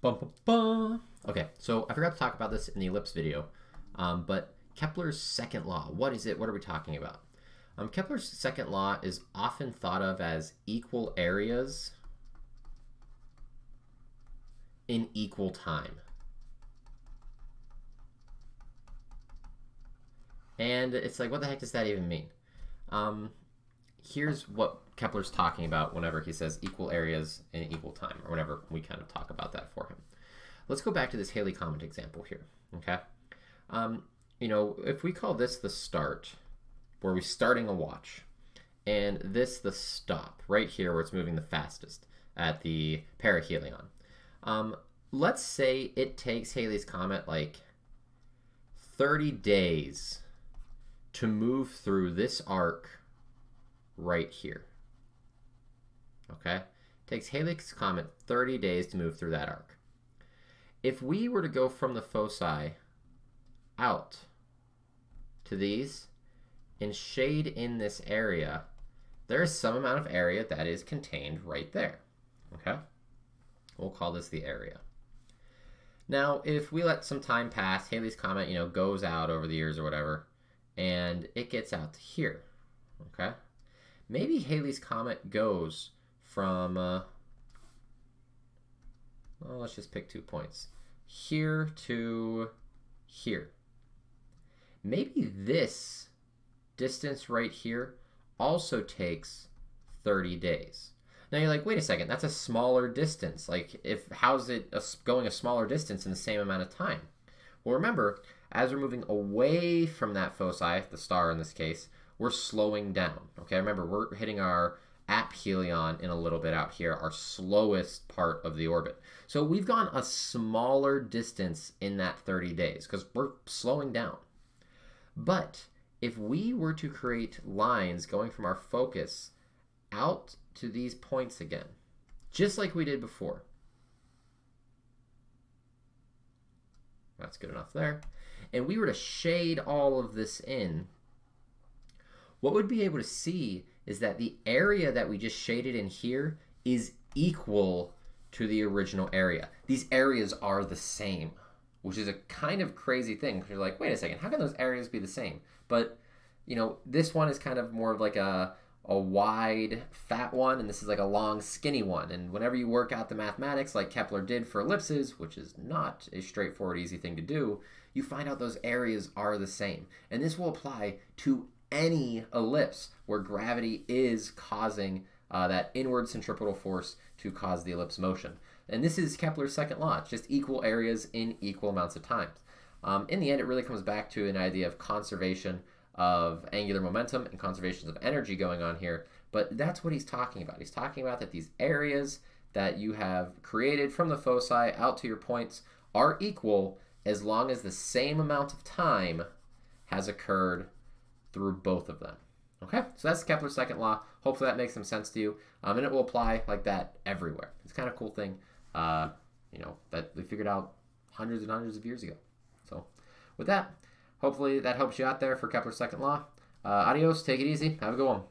Bum, bum, bum. Okay, so I forgot to talk about this in the ellipse video, but Kepler's second law, what is it? What are we talking about? Kepler's second law is often thought of as equal areas in equal time. And it's like, what the heck does that even mean? Here's what Kepler's talking about whenever he says equal areas in equal time, or whenever we kind of talk about that for him. Let's go back to this Halley Comet example here, okay? If we call this the start, where we're starting a watch, and this the stop, right here where it's moving the fastest at the perihelion. Let's say it takes Halley's Comet like 30 days to move through this arc right here. Okay? It takes Halley's Comet 30 days to move through that arc. If we were to go from the foci out to these and shade in this area, there is some amount of area that is contained right there. Okay? We'll call this the area. Now, if we let some time pass, Halley's Comet, goes out over the years or whatever, and it gets out to here. Okay? Maybe Halley's Comet goes from, let's just pick 2 points. Here to here. Maybe this distance right here also takes 30 days. Now you're like, wait a second, that's a smaller distance. Like, how's it going a smaller distance in the same amount of time? Well, remember, as we're moving away from that foci, the star in this case, we're slowing down. Okay, remember, we're hitting our aphelion in a little bit out here, our slowest part of the orbit. So we've gone a smaller distance in that 30 days because we're slowing down. But if we were to create lines going from our focus out to these points again, just like we did before. That's good enough there. And we were to shade all of this in, what we'd be able to see is that the area that we just shaded in here is equal to the original area. These areas are the same, which is a kind of crazy thing, because you're like, wait a second, how can those areas be the same? But, this one is kind of more of like a wide, fat one, and this is like a long, skinny one. And whenever you work out the mathematics like Kepler did for ellipses, which is not a straightforward, easy thing to do, you find out those areas are the same. And this will apply to any ellipse where gravity is causing that inward centripetal force to cause the ellipse motion. And this is Kepler's second law. It's just equal areas in equal amounts of times. In the end, it really comes back to an idea of conservation of angular momentum and conservations of energy going on here. But that's what he's talking about. He's talking about that these areas that you have created from the foci out to your points are equal as long as the same amount of time has occurred through both of them. Okay, so that's Kepler's second law. Hopefully that makes some sense to you. And it will apply like that everywhere. It's kind of a cool thing, that we figured out hundreds and hundreds of years ago. So with that, hopefully that helps you out there for Kepler's second law. Adios, take it easy, have a good one.